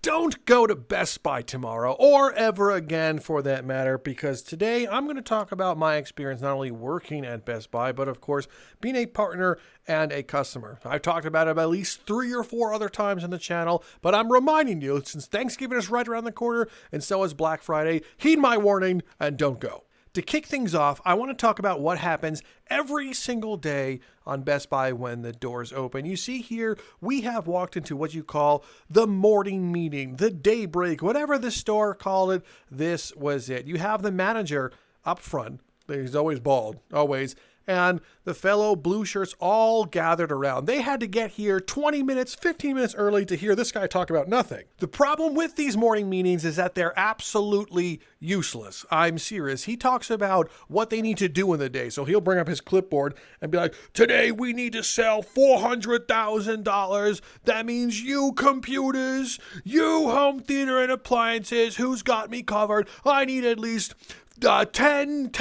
Don't go to Best Buy tomorrow, or ever again for that matter, because today I'm going to talk about my experience not only working at Best Buy, but of course being a partner and a customer. I've talked about it at least 3 or 4 other times on the channel, but I'm reminding you, since Thanksgiving is right around the corner and so is Black Friday, heed my warning and don't go. To kick things off, I want to talk about what happens every single day on Best Buy when the doors open. You see here, we have walked into what you call the morning meeting, the daybreak, whatever the store called it, this was it. You have the manager up front. He's always bald, always. And the fellow blue shirts all gathered around. They had to get here 20 minutes, 15 minutes early to hear this guy talk about nothing. The problem with these morning meetings is that they're absolutely useless. I'm serious. He talks about what they need to do in the day. So he'll bring up his clipboard and be like, today we need to sell $400,000. That means you computers, you home theater and appliances, who's got me covered? I need at least 10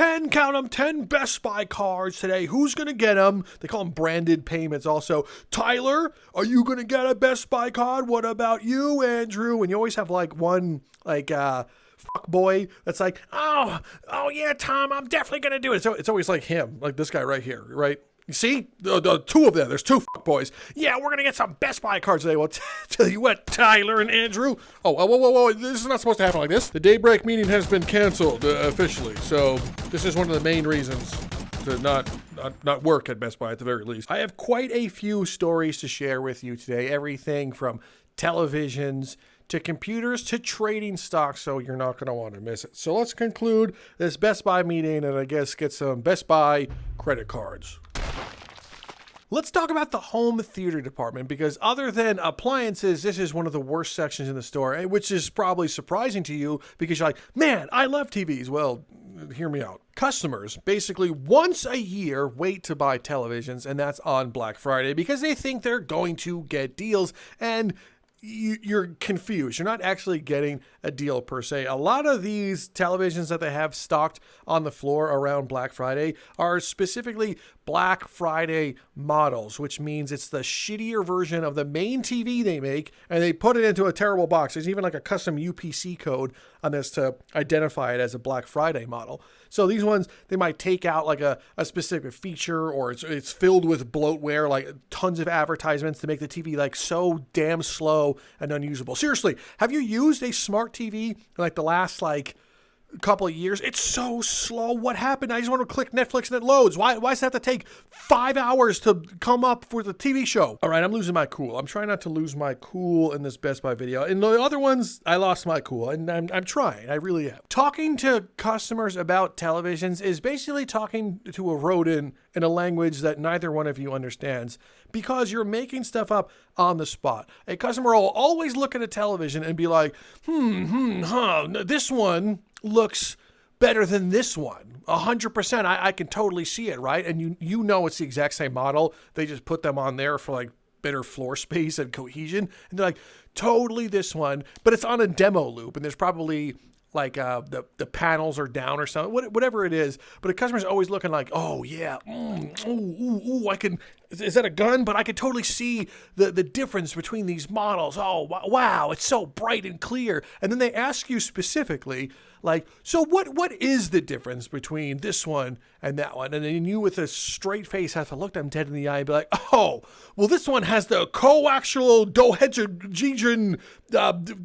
Best Buy cards today. Who's going to get them? They call them branded payments also. Tyler, are you going to get a Best Buy card? What about you, Andrew? And you always have like one, fuck boy that's like, oh yeah, Tom, I'm definitely going to do it. So it's always like him, like this guy right here, right? You see? The two of them. There's 2 fuck boys. Yeah, we're going to get some Best Buy cards today. Well, tell you what, Tyler and Andrew. Oh, whoa. This is not supposed to happen like this. The daybreak meeting has been canceled officially. So this is one of the main reasons to not work at Best Buy at the very least. I have quite a few stories to share with you today. Everything from televisions to computers to trading stocks, so you're not going to want to miss it. So let's conclude this Best Buy meeting and I guess get some Best Buy credit cards. Let's talk about the home theater department, because other than appliances, this is one of the worst sections in the store, which is probably surprising to you because you're like, man, I love TVs. Well, hear me out. Customers basically once a year wait to buy televisions, and that's on Black Friday because they think they're going to get deals, and you're confused. You're not actually getting a deal per se. A lot of these televisions that they have stocked on the floor around Black Friday are specifically Black Friday models, which means it's the shittier version of the main TV they make, and they put it into a terrible box. There's even like a custom UPC code on this to identify it as a Black Friday model. So these ones, they might take out like a specific feature, or it's filled with bloatware, like tons of advertisements to make the TV like so damn slow and unusable. Seriously, have you used a smart TV in like the last couple of years? It's so slow. What happened? I just want to click Netflix and it loads. Why does it have to take 5 hours to come up for the TV show? All right, I'm losing my cool. I'm trying not to lose my cool in this Best Buy video. In the other ones, I lost my cool, and I'm trying. I really am. Talking to customers about televisions is basically talking to a rodent in a language that neither one of you understands, because you're making stuff on the spot. A customer will always look at a television and be like, this one looks better than this one. 100%. I can totally see it, right? And you know it's the exact same model. They just put them on there for like better floor space and cohesion. And they're like, totally this one, but it's on a demo loop, and there's probably like the panels are down or something, whatever it is. But the customer's always looking like, oh yeah, I can, is that a gun? But I can totally see the difference between these models. Oh wow, it's so bright and clear. And then they ask you specifically, like, so what is the difference between this one and that one? And then you, with a straight face, have to look them dead in the eye and be like, oh, well, this one has the coaxial dihedrogen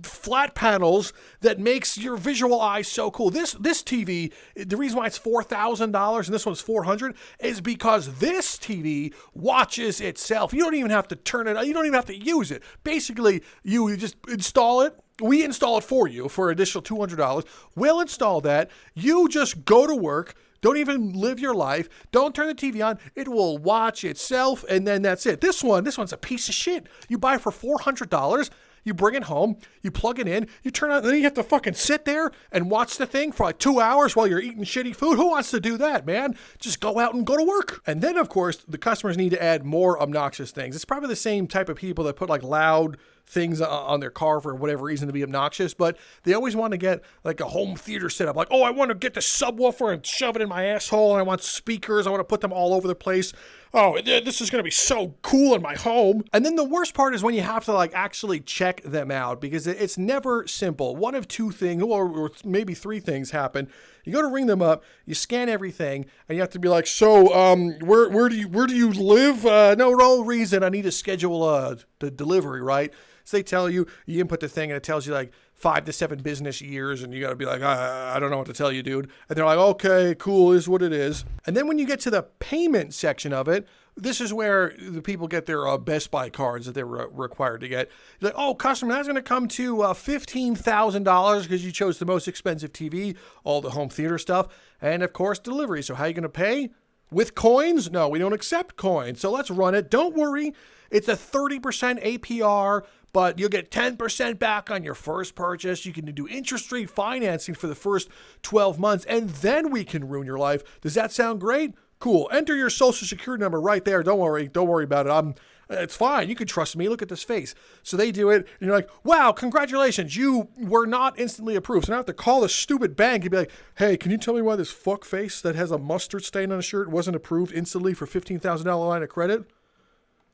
flat panels that makes your visual eye so cool. This TV, the reason why it's $4,000 and this one's $400 is because this TV watches itself. You don't even have to turn it on. You don't even have to use it. Basically, you just install it. We install it for you for an additional $200. We'll install that. You just go to work. Don't even live your life. Don't turn the TV on. It will watch itself, and then that's it. This one's a piece of shit. You buy it for $400. You bring it home, you plug it in, you turn on, then you have to fucking sit there and watch the thing for like 2 hours while you're eating shitty food. Who wants to do that, man? Just go out and go to work. And then, of course, the customers need to add more obnoxious things. It's probably the same type of people that put like loud things on their car for whatever reason to be obnoxious, but they always want to get like a home theater set up. Like, oh, I want to get the subwoofer and shove it in my asshole, and I want speakers. I want to put them all over the place. oh, this is going to be so cool in my home. And then the worst part is when you have to like actually check them out, because it's never simple. One of two things, or maybe three things happen. You go to ring them up, you scan everything, and you have to be like, so, where do you live? No reason. I need to schedule the delivery, right? So they tell you, you input the thing, and it tells you like 5 to 7 business years, and you got to be like, I don't know what to tell you, dude. And they're like, okay, cool, is what it is. And then when you get to the payment section of it, this is where the people get their Best Buy cards that they're required to get. You're like, oh, customer, that's going to come to $15,000 because you chose the most expensive TV, all the home theater stuff, and of course, delivery. So how are you going to pay? With coins? No, we don't accept coins. So let's run it. Don't worry. It's a 30% APR, but you'll get 10% back on your first purchase. You can do interest-free financing for the first 12 months, and then we can ruin your life. Does that sound great? Cool. Enter your social security number right there. Don't worry about it. It's fine. You can trust me. Look at this face. So they do it, and you're like, wow, congratulations. You were not instantly approved. So now I have to call the stupid bank and be like, hey, can you tell me why this fuck face that has a mustard stain on a shirt wasn't approved instantly for $15,000 line of credit?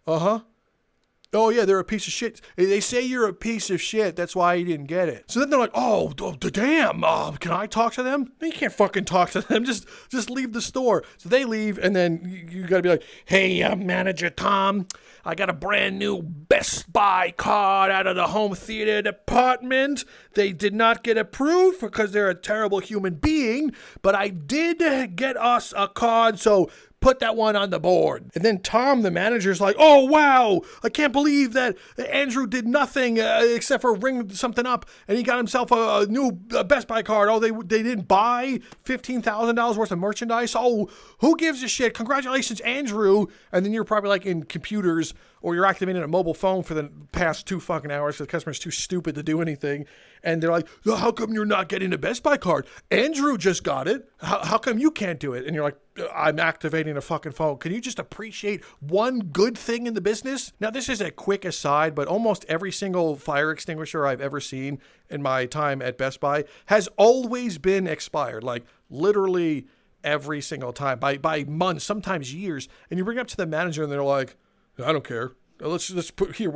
Uh-huh. Oh, yeah, they're a piece of shit. They say you're a piece of shit. That's why you didn't get it. So then they're like, oh damn, can I talk to them? No, you can't fucking talk to them. Just leave the store. So they leave, and then you got to be like, hey, Manager Tom, I got a brand new Best Buy card out of the home theater department. They did not get approved because they're a terrible human being, but I did get us a card, so put that one on the board. And then Tom, the manager's like, oh, wow, I can't believe that Andrew did nothing except for ring something up, and he got himself a new Best Buy card. Oh, they didn't buy $15,000 worth of merchandise? Oh, who gives a shit? Congratulations, Andrew. And then you're probably like in computers, or you're activating a mobile phone for the past 2 fucking hours because the customer's too stupid to do anything. And they're like, oh, how come you're not getting a Best Buy card? Andrew just got it. How come you can't do it? And you're like, I'm activating a fucking phone. Can you just appreciate one good thing in the business? Now, this is a quick aside, but almost every single fire extinguisher I've ever seen in my time at Best Buy has always been expired. Like, literally every single time, by months, sometimes years. And you bring it up to the manager, and they're like, I don't care. Let's put here.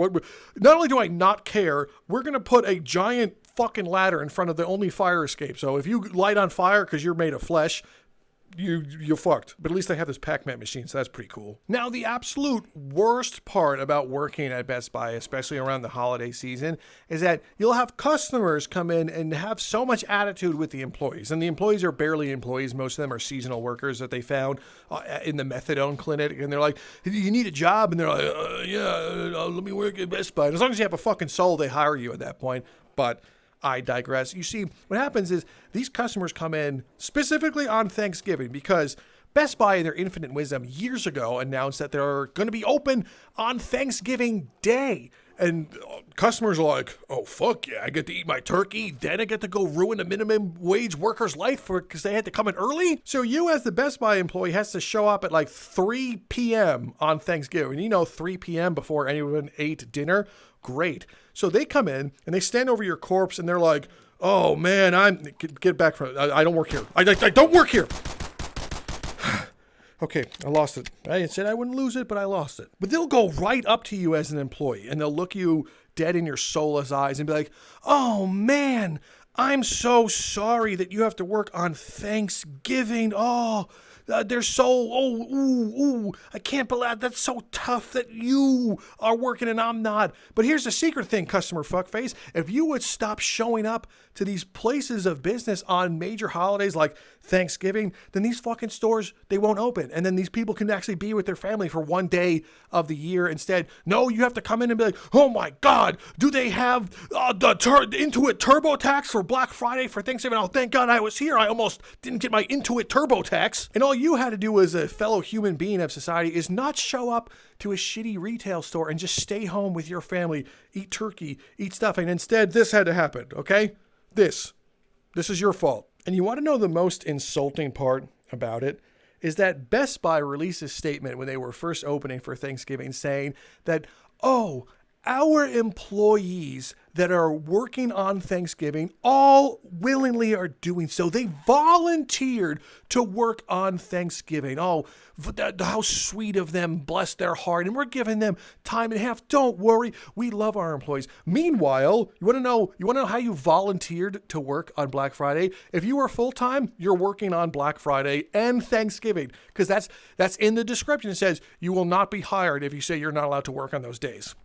Not only do I not care, we're going to put a giant fucking ladder in front of the only fire escape. So if you light on fire because you're made of flesh, you're fucked. But at least they have this Pac-Man machine, so that's pretty cool. Now, the absolute worst part about working at Best Buy, especially around the holiday season, is that you'll have customers come in and have so much attitude with the employees. And the employees are barely employees. Most of them are seasonal workers that they found in the methadone clinic. And they're like, you need a job? And they're like, let me work at Best Buy. And as long as you have a fucking soul, they hire you at that point. But I digress. You see, what happens is these customers come in specifically on Thanksgiving because Best Buy, in their infinite wisdom, years ago announced that they're going to be open on Thanksgiving Day. And customers are like, oh, fuck yeah, I get to eat my turkey, then I get to go ruin a minimum wage worker's life because they had to come in early? So you, as the Best Buy employee, has to show up at like 3 p.m. on Thanksgiving. You know, 3 p.m. before anyone ate dinner? Great. So they come in and they stand over your corpse and they're like, oh man, get back from it. I don't work here. I don't work here. Okay, I lost it. I said I wouldn't lose it, but I lost it. But they'll go right up to you as an employee and they'll look you dead in your soulless eyes and be like, oh man, I'm so sorry that you have to work on Thanksgiving. Oh, they're so, I can't believe that's so tough that you are working and I'm not. But here's the secret thing, customer fuckface. If you would stop showing up to these places of business on major holidays like Thanksgiving, then these fucking stores, they won't open. And then these people can actually be with their family for one day of the year instead. No, you have to come in and be like, oh my God, do they have the Intuit TurboTax for Black Friday for Thanksgiving? Oh, thank God I was here. I almost didn't get my Intuit TurboTax. And all you had to do as a fellow human being of society is not show up to a shitty retail store and just stay home with your family, eat turkey, eat stuff. And instead, this had to happen, okay? This is your fault. And you want to know the most insulting part about it is that Best Buy released a statement when they were first opening for Thanksgiving saying that, oh, our employees that are working on Thanksgiving all willingly are doing so. They volunteered to work on Thanksgiving. Oh, how sweet of them. Bless their heart. And we're giving them time and a half. Don't worry. We love our employees. Meanwhile, you want to know how you volunteered to work on Black Friday? If you are full-time, you're working on Black Friday and Thanksgiving, because that's in the description. It says you will not be hired if you say you're not allowed to work on those days.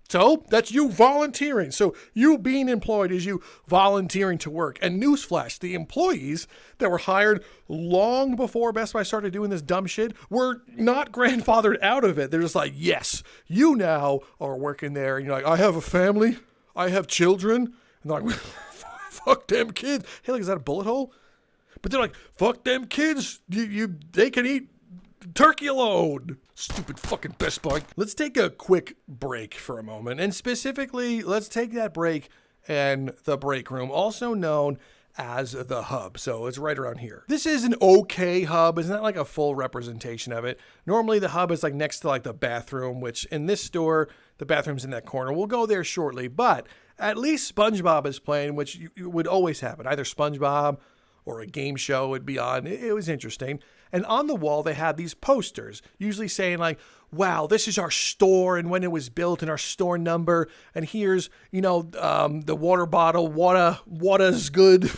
So that's you volunteering. So you being employed is you volunteering to work. And newsflash, the employees that were hired long before Best Buy started doing this dumb shit were not grandfathered out of it. They're just like, yes, you now are working there. And you're like, I have a family. I have children. And they're like, fuck them kids. Hey, like, is that a bullet hole? But they're like, fuck them kids. They can eat turkey alone. Stupid fucking Best Buy. Let's take a quick break for a moment. And specifically, let's take that break in the break room, also known as the hub. So it's right around here. This is an okay hub. It's not like a full representation of it. Normally the hub is like next to like the bathroom, which in this store, the bathroom's in that corner. We'll go there shortly, but at least SpongeBob is playing, which would always happen. Either SpongeBob or a game show would be on. It was interesting. And on the wall, they had these posters, usually saying like, wow, this is our store and when it was built and our store number. And here's, the water bottle, water's good.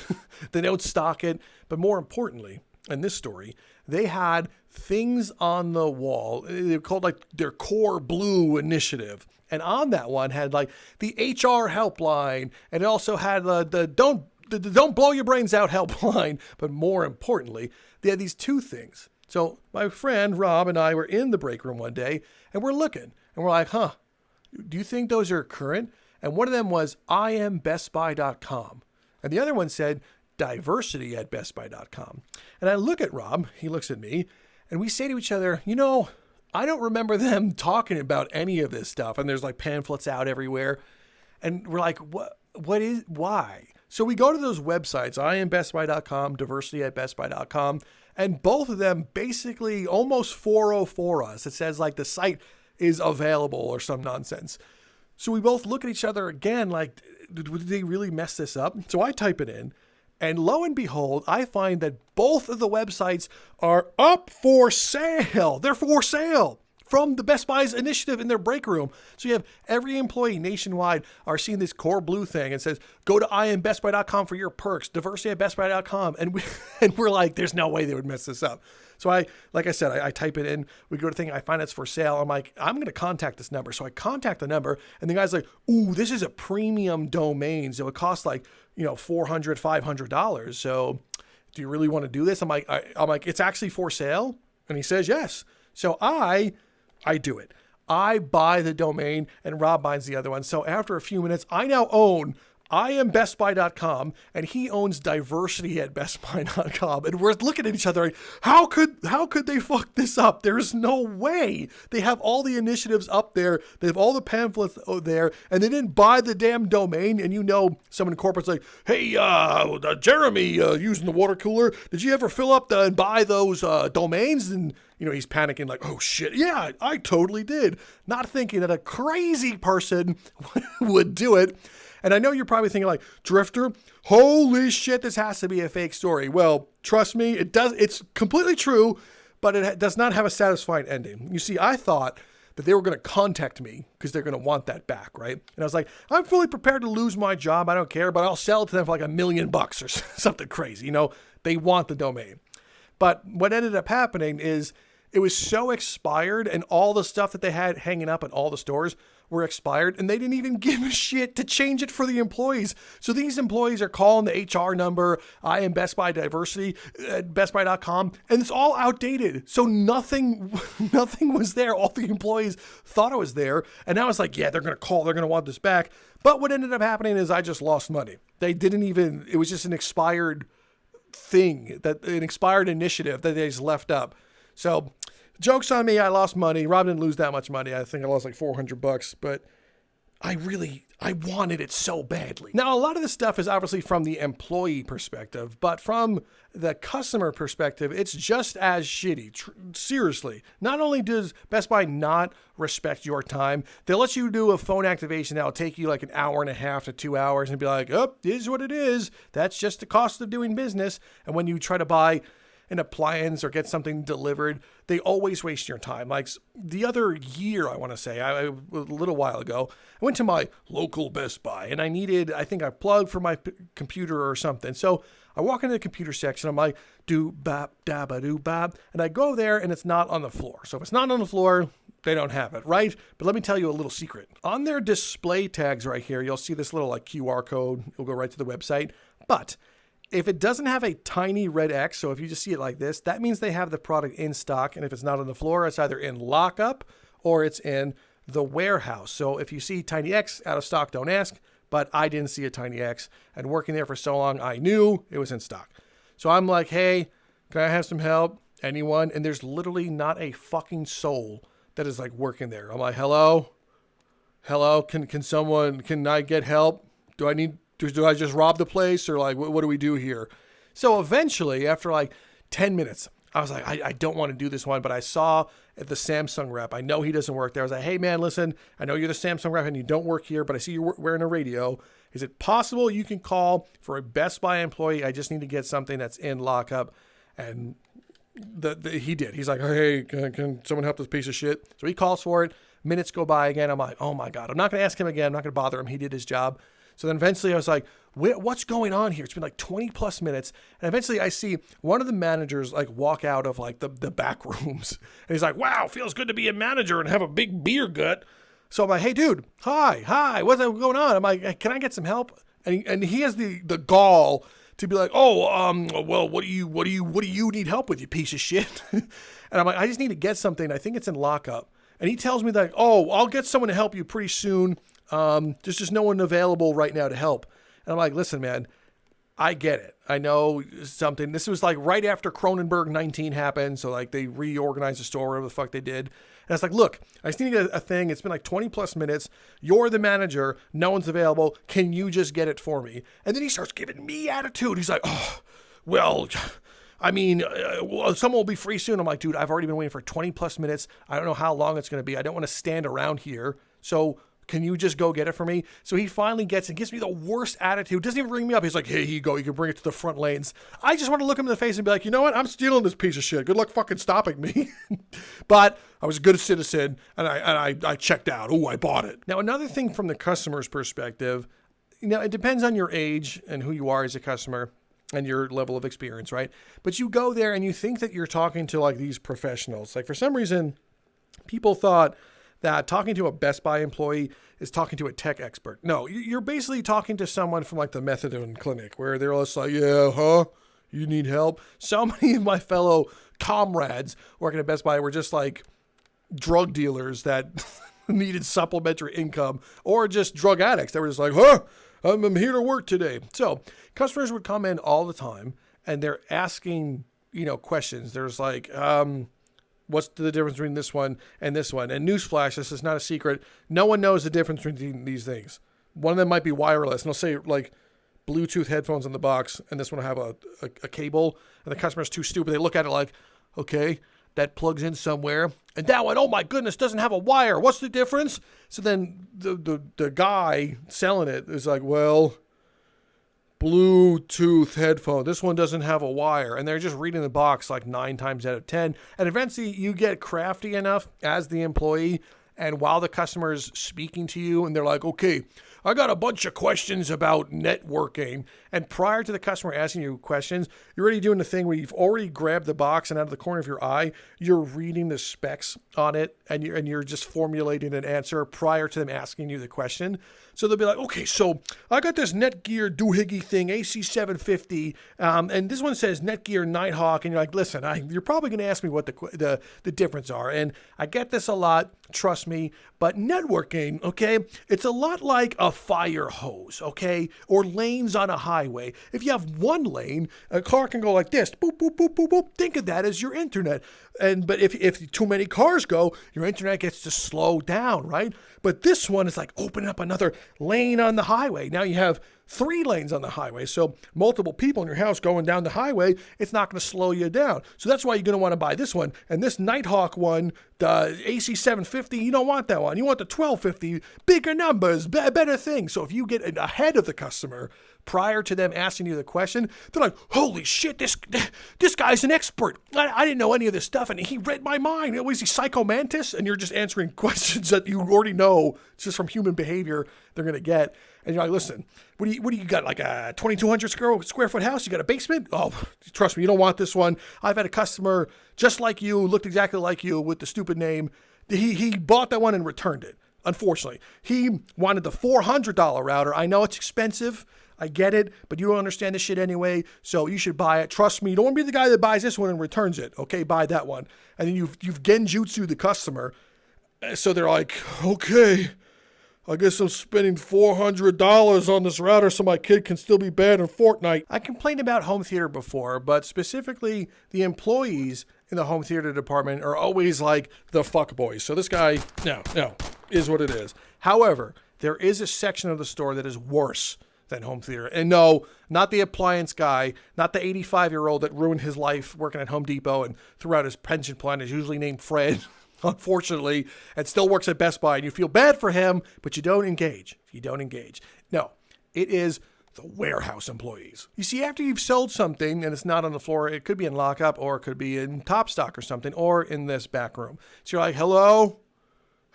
They don't stock it. But more importantly, in this story, they had things on the wall. They're called like their Core Blue initiative. And on that one had like the HR helpline. And it also had the don't blow your brains out helpline. But more importantly, they had these two things. So my friend Rob and I were in the break room one day and we're looking and we're like, do you think those are current? And one of them was IamBestBuy.com. And the other one said diversity@bestbuy.com. And I look at Rob, he looks at me, and we say to each other, I don't remember them talking about any of this stuff. And there's like pamphlets out everywhere. And we're like, why? So we go to those websites, IamBestBuy.com, diversity@bestbuy.com, and both of them basically almost 404 us. It says like the site is available or some nonsense. So we both look at each other again like, did they really mess this up? So I type it in, and lo and behold, I find that both of the websites are up for sale. They're for sale from the Best Buy's initiative in their break room. So you have every employee nationwide are seeing this Core Blue thing and says, go to IamBestBuy.com for your perks, diversity@bestbuy.com. And we're like, there's no way they would mess this up. So I type it in, we go to thing, I find it's for sale. I'm like, I'm going to contact this number. So I contact the number and the guy's like, ooh, this is a premium domain. So it costs like, $400, $500. So do you really want to do this? I'm like, it's actually for sale. And he says, yes. So I do it. I buy the domain and Rob buys the other one. So after a few minutes, I now own IamBestBuy.com and he owns diversity@bestbuy.com. And we're looking at each other like, how could they fuck this up? There's no way. They have all the initiatives up there. They have all the pamphlets there and they didn't buy the damn domain. And someone in corporate's like, hey, Jeremy, using the water cooler, did you ever fill up and buy those domains? And he's panicking like, oh shit, yeah, I totally did. Not thinking that a crazy person would do it. And I know you're probably thinking like, Drifter, holy shit, this has to be a fake story. Well, trust me, it does. It's completely true, but it does not have a satisfying ending. You see, I thought that they were going to contact me because they're going to want that back, right? And I was like, I'm fully prepared to lose my job. I don't care, but I'll sell it to them for like $1 million or something crazy. They want the domain. But what ended up happening is it was so expired and all the stuff that they had hanging up at all the stores were expired and they didn't even give a shit to change it for the employees. So these employees are calling the HR number, I am Best Buy Diversity at bestbuy.com, and it's all outdated. So nothing was there. All the employees thought it was there. And now it's like, yeah, they're going to call, they're going to want this back. But what ended up happening is I just lost money. It was just an expired thing, an expired initiative that they just left up. So joke's on me, I lost money. Rob didn't lose that much money. I think I lost like $400, but I wanted it so badly. Now, a lot of this stuff is obviously from the employee perspective, but from the customer perspective, it's just as shitty. Seriously. Not only does Best Buy not respect your time, they'll let you do a phone activation that'll take you like an hour and a half to 2 hours and be like, oh, it is what it is. That's just the cost of doing business. And when you try to buy an appliance or get something delivered, they always waste your time. Like the other year, I want to say, a little while ago, I went to my local Best Buy and I think a plug for my computer or something. So I walk into the computer section, I'm like, do bap, dabba, do bap. And I go there and it's not on the floor. So if it's not on the floor, they don't have it, right? But let me tell you a little secret. On their display tags right here, you'll see this little like QR code. It'll go right to the website. But if it doesn't have a tiny red X, so if you just see it like this, that means they have the product in stock. And if it's not on the floor, it's either in lockup or it's in the warehouse. So if you see tiny X out of stock, don't ask. But I didn't see a tiny X. And working there for so long, I knew it was in stock. So I'm like, hey, can I have some help? Anyone? And there's literally not a fucking soul that is like working there. I'm like, hello? Can I get help? Do I just rob the place or like, what do we do here? So eventually, after like 10 minutes, I was like, I don't want to do this one, but I saw the Samsung rep. I know he doesn't work there. I was like, hey man, listen, I know you're the Samsung rep and you don't work here, but I see you're wearing a radio. Is it possible you can call for a Best Buy employee? I just need to get something that's in lockup. And he did. He's like, hey, can someone help this piece of shit? So he calls for it. Minutes go by again. I'm like, oh my God, I'm not going to ask him again. I'm not going to bother him. He did his job. So then eventually I was like, what's going on here? It's been like 20 plus minutes. And eventually I see one of the managers like walk out of like the back rooms. And he's like, wow, feels good to be a manager and have a big beer gut. So I'm like, hey dude, hi, what's going on? I'm like, can I get some help? And he has the gall to be like, well, what do you need help with, you piece of shit? And I'm like, I just need to get something. I think it's in lockup. And he tells me that, I'll get someone to help you pretty soon. There's just no one available right now to help. And I'm like, listen, man, I get it. I know something. This was like right after Cronenberg 19 happened. So like they reorganized the store, whatever the fuck they did. And it's like, look, I just need a thing. It's been like 20 plus minutes. You're the manager. No one's available. Can you just get it for me? And then he starts giving me attitude. He's like, someone will be free soon. I'm like, dude, I've already been waiting for 20 plus minutes. I don't know how long it's going to be. I don't want to stand around here. So can you just go get it for me? So he finally gets it, gives me the worst attitude. Doesn't even ring me up. He's like, hey, here you go. You can bring it to the front lanes. I just want to look him in the face and be like, you know what? I'm stealing this piece of shit. Good luck fucking stopping me. But I was a good citizen and I checked out. Oh, I bought it. Now, another thing from the customer's perspective, it depends on your age and who you are as a customer and your level of experience, right? But you go there and you think that you're talking to like these professionals. Like for some reason, people thought that talking to a Best Buy employee is talking to a tech expert. No, you're basically talking to someone from like the methadone clinic where they're just like, you need help. So many of my fellow comrades working at Best Buy were just like drug dealers that needed supplementary income or just drug addicts that were just like, I'm here to work today. So customers would come in all the time and they're asking, questions. There's like, what's the difference between this one and this one? And newsflash, this is not a secret. No one knows the difference between these things. One of them might be wireless, and they'll say like Bluetooth headphones in the box, and this one will have a cable, and the customer's too stupid. They look at it like, okay, that plugs in somewhere. And that one, oh my goodness, doesn't have a wire. What's the difference? So then the guy selling it is like, well, Bluetooth headphone. This one doesn't have a wire. And they're just reading the box like 9 times out of 10. And eventually you get crafty enough as the employee. And while the customer is speaking to you and they're like, okay, I got a bunch of questions about networking. And prior to the customer asking you questions, you're already doing the thing where you've already grabbed the box and out of the corner of your eye, you're reading the specs on it and you're just formulating an answer prior to them asking you the question. So they'll be like, okay, so I got this Netgear doohickey thing, AC750, and this one says Netgear Nighthawk, and you're like, listen, you're probably going to ask me what the difference are, and I get this a lot, trust me, but networking, okay, it's a lot like a fire hose, okay? Or lanes on a highway. If you have one lane, a car can go like this, boop, boop, boop, boop, boop. Think of that as your internet. But if too many cars go, your internet gets to slow down, right? But this one is like opening up another lane on the highway. Now you have 3 lanes on the highway. So multiple people in your house going down the highway, it's not going to slow you down. So that's why you're going to want to buy this one. And this Nighthawk one, the AC 750, you don't want that one. You want the 1250, bigger numbers, better things. So if you get ahead of the customer prior to them asking you the question, they're like, holy shit, this guy's an expert. I didn't know any of this stuff, and he read my mind. Was he Psycho Mantis? And you're just answering questions that you already know just from human behavior they're going to get. And you're like, listen, what do you got, like a 2,200 square foot house? You got a basement? Oh, trust me, you don't want this one. I've had a customer just like you, looked exactly like you with the stupid name. He bought that one and returned it, unfortunately. He wanted the $400 router. I know it's expensive. I get it, but you don't understand this shit anyway, so you should buy it. Trust me, you don't want to be the guy that buys this one and returns it. Okay, buy that one. And then you've genjutsu the customer. So they're like, okay, I guess I'm spending $400 on this router so my kid can still be bad in Fortnite. I complained about home theater before, but specifically the employees in the home theater department are always like the fuck boys. So this guy, no, is what it is. However, there is a section of the store that is worse than home theater. And no, not the appliance guy, not the 85-year-old that ruined his life working at Home Depot and threw out his pension plan, is usually named Fred, unfortunately, and still works at Best Buy. And you feel bad for him, but you don't engage. No, it is the warehouse employees. You see, after you've sold something and it's not on the floor, it could be in lockup, or it could be in top stock or something, or in this back room. So you're like, hello,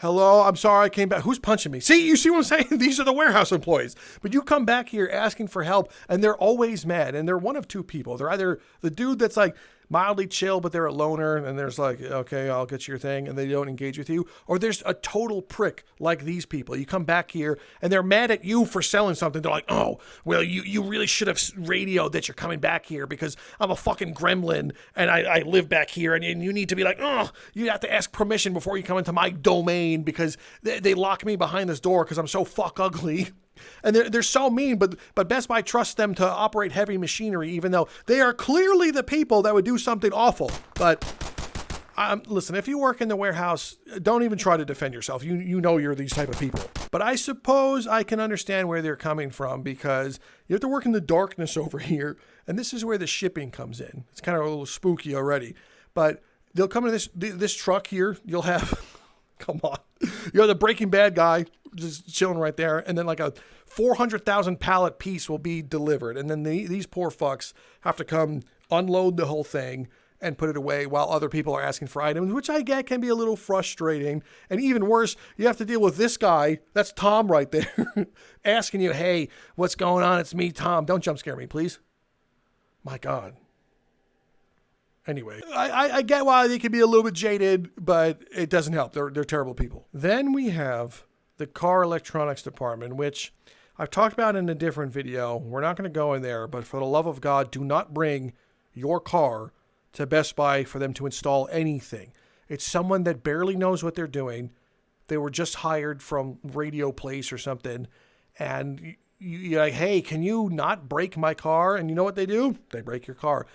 I'm sorry I came back. Who's punching me? See, you see what I'm saying? These are the warehouse employees. But you come back here asking for help, and they're always mad. And they're one of two people. They're either the dude that's like mildly chill, but they're a loner, and there's like, okay, I'll get your thing, and they don't engage with you. Or there's a total prick like these people. You come back here, and they're mad at you for selling something. They're like, oh, well, you really should have radioed that you're coming back here because I'm a fucking gremlin, and I live back here, and you need to be like, oh, you have to ask permission before you come into my domain because they lock me behind this door because I'm so fuck ugly. And they're so mean, but Best Buy trusts them to operate heavy machinery, even though they are clearly the people that would do something awful. But listen, if you work in the warehouse, don't even try to defend yourself. You know you're these type of people. But I suppose I can understand where they're coming from, because you have to work in the darkness over here, and this is where the shipping comes in. It's kind of a little spooky already, but they'll come in this truck here. You'll have, come on, you have the Breaking Bad guy just chilling right there, and then like a 400,000 pallet piece will be delivered, and then these poor fucks have to come unload the whole thing and put it away while other people are asking for items, which I get can be a little frustrating. And even worse, you have to deal with this guy, that's Tom right there, asking you, hey, what's going on? It's me, Tom. Don't jump scare me, please. My God. Anyway, I get why they can be a little bit jaded, but it doesn't help. They're terrible people. Then we have the car electronics department, which I've talked about in a different video. We're not going to go in there, but for the love of God, do not bring your car to Best Buy for them to install anything. It's someone that barely knows what they're doing. They were just hired from Radio Place or something, and you're like, hey, can you not break my car? And you know what they do? They break your car.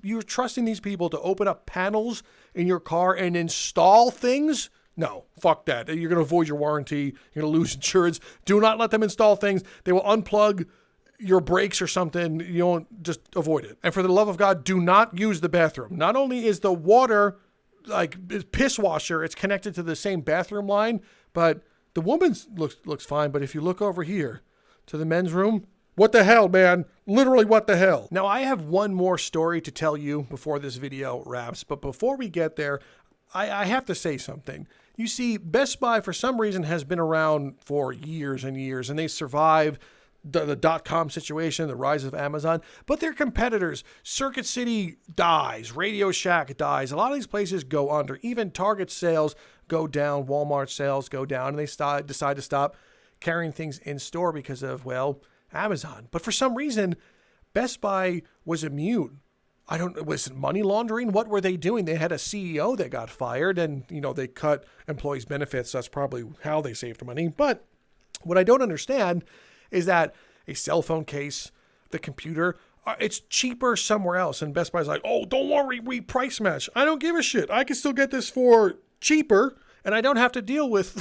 You're trusting these people to open up panels in your car and install things? No, fuck that. You're going to avoid your warranty. You're going to lose insurance. Do not let them install things. They will unplug your brakes or something. You don't, just avoid it. And for the love of God, do not use the bathroom. Not only is the water, like piss washer, it's connected to the same bathroom line, but the woman's looks fine. But if you look over here to the men's room, what the hell, man? Literally, what the hell? Now, I have one more story to tell you before this video wraps. But before we get there, I have to say something. You see, Best Buy, for some reason, has been around for years and years, and they survived the dot-com situation, the rise of Amazon. But their competitors, Circuit City dies, Radio Shack dies. A lot of these places go under. Even Target sales go down, Walmart sales go down, and they decide to stop carrying things in store because of, well, Amazon. But for some reason, Best Buy was immune. Was it money laundering? What were they doing? They had a CEO that got fired, and, they cut employees' benefits. That's probably how they saved money. But What I don't understand is that a cell phone case, the computer, it's cheaper somewhere else. And Best Buy's like, oh, don't worry, we price match. I don't give a shit. I can still get this for cheaper, and I don't have to deal with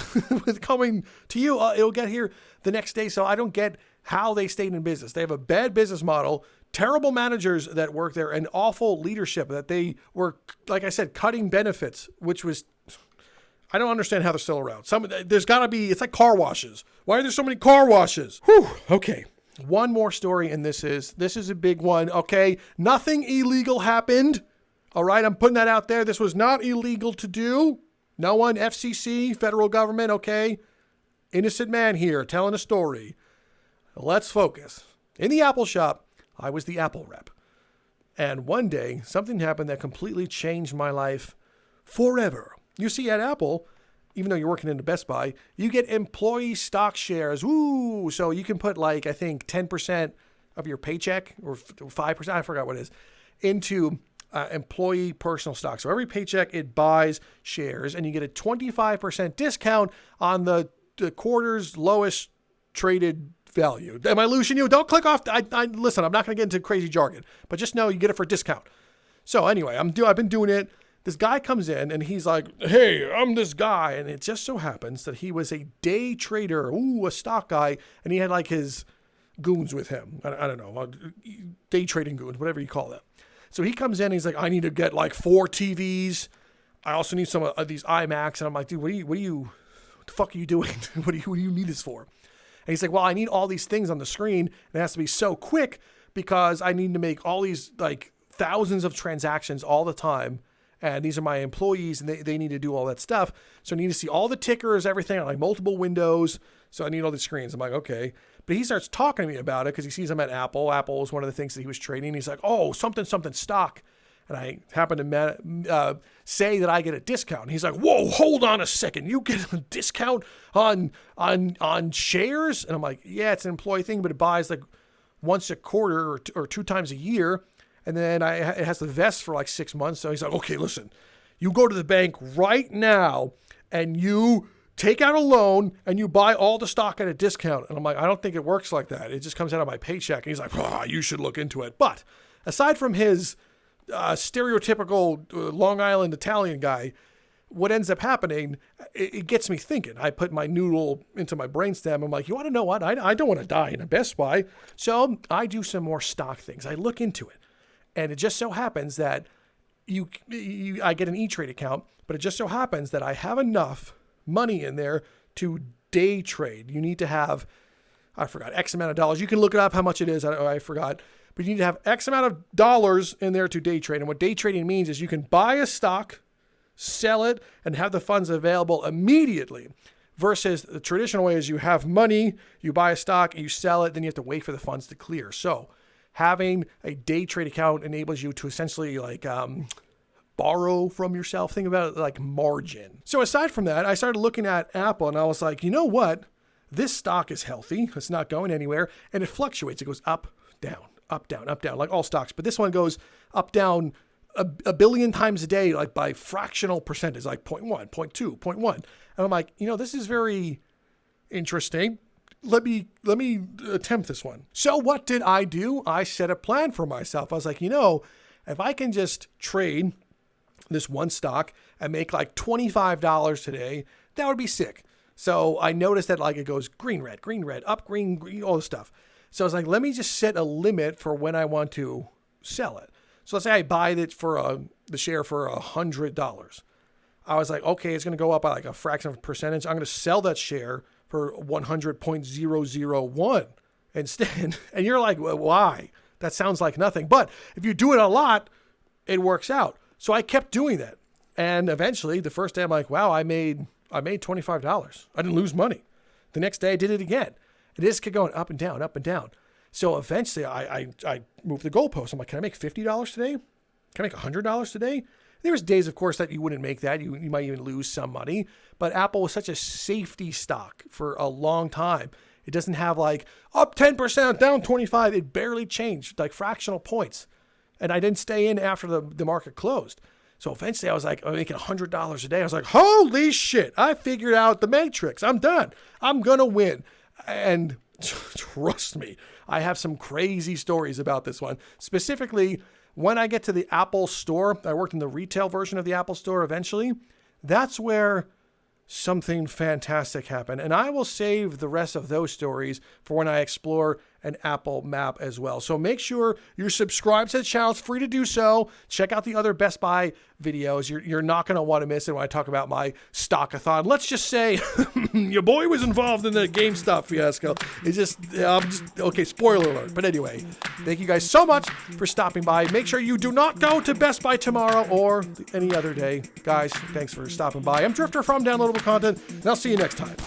with coming to you. It'll get here the next day. So I don't get how they stayed in business. They have a bad business model, terrible managers that work there, and awful leadership that they were, like I said, cutting benefits, which was, I don't understand how they're still around. There's got to be, it's like car washes. Why are there so many car washes? Whew, okay. One more story, and this is a big one, okay? Nothing illegal happened, all right? I'm putting that out there. This was not illegal to do. No one, FCC, federal government, okay? Innocent man here telling a story. Let's focus. In the Apple shop, I was the Apple rep. And one day, something happened that completely changed my life forever. You see, at Apple, even though you're working in the Best Buy, you get employee stock shares. Woo! So you can put I think 10% of your paycheck or 5%, I forgot what it is, into employee personal stock. So every paycheck, it buys shares, and you get a 25% discount on the quarter's lowest traded value. Am I losing you? Don't click off. Listen, I'm not going to get into crazy jargon, but just know you get it for a discount. So anyway, I've been doing it. This guy comes in and he's like, hey, I'm this guy. And it just so happens that he was a day trader, a stock guy. And he had his goons with him. I don't know, day trading goons, whatever you call them. So he comes in and he's like, I need to get 4 TVs. I also need some of these iMacs. And I'm like, dude, what the fuck are you doing? What do you need this for? And he's like, well, I need all these things on the screen. And it has to be so quick because I need to make all these thousands of transactions all the time. And these are my employees, and they need to do all that stuff. So I need to see all the tickers, everything on multiple windows. So I need all the screens. I'm like, okay. But he starts talking to me about it because he sees I'm at Apple. Apple is one of the things that he was trading. He's like, oh, something stock. And I happen to say that I get a discount. And he's like, whoa, hold on a second. You get a discount on shares? And I'm like, yeah, it's an employee thing, but it buys once a quarter or 2 times a year. And then it has to vest for 6 months. So he's like, okay, listen, you go to the bank right now and you take out a loan and you buy all the stock at a discount. And I'm like, I don't think it works like that. It just comes out of my paycheck. And he's like, you should look into it. But aside from his stereotypical Long Island Italian guy, what ends up happening, it gets me thinking. I put my noodle into my brainstem. I'm like, you want to know what? I don't want to die in a Best Buy. So I do some more stock things. I look into it. And it just so happens that I get an E-Trade account, but it just so happens that I have enough money in there to day trade. You need to have, I forgot, X amount of dollars. You can look it up how much it is. I forgot. But you need to have X amount of dollars in there to day trade. And what day trading means is you can buy a stock, sell it, and have the funds available immediately. Versus the traditional way is you have money, you buy a stock, you sell it, then you have to wait for the funds to clear. So having a day trade account enables you to essentially borrow from yourself. Think about it like margin. So aside from that, I started looking at Apple and I was like, you know what? This stock is healthy. It's not going anywhere. And it fluctuates. It goes up, down, up, down, up, down, like all stocks. But this one goes up, down a billion times a day, by fractional percentage, 0.1, 0.2, 0.1. And I'm like, this is very interesting. Let me attempt this one. So what did I do? I set a plan for myself. I was like, if I can just trade this one stock and make $25 today, that would be sick. So I noticed that it goes green, red, up, green, all this stuff. So I was like, let me just set a limit for when I want to sell it. So let's say I buy it for the share for $100. I was like, okay, it's going to go up by a fraction of a percentage. I'm going to sell that share for 100.001 instead. And you're like, well, why? That sounds like nothing. But if you do it a lot, it works out. So I kept doing that. And eventually, the first day, I'm like, wow, I made $25. I didn't lose money. The next day, I did it again. And it just kept going up and down, up and down. So eventually, I moved the goalpost. I'm like, can I make $50 today? Can I make $100 today? There was days, of course, that you wouldn't make that. You might even lose some money. But Apple was such a safety stock for a long time. It doesn't have up 10%, down 25. It barely changed, fractional points. And I didn't stay in after the market closed. So eventually I was like, I'm making $100 a day. I was like, holy shit, I figured out the matrix. I'm done. I'm going to win. And trust me, I have some crazy stories about this one. Specifically, when I get to the Apple Store, I worked in the retail version of the Apple Store eventually. That's where something fantastic happened. And I will save the rest of those stories for when I explore an Apple map as well. So make sure you're subscribed to the channel. It's free to do so. Check out the other Best Buy videos. You're not going to want to miss it when I talk about my stockathon. Let's just say your boy was involved in the GameStop fiasco. Okay, spoiler alert. But anyway, thank you guys so much for stopping by. Make sure you do not go to Best Buy tomorrow or any other day. Guys, thanks for stopping by. I'm Drifter from Downloadable Content, and I'll see you next time.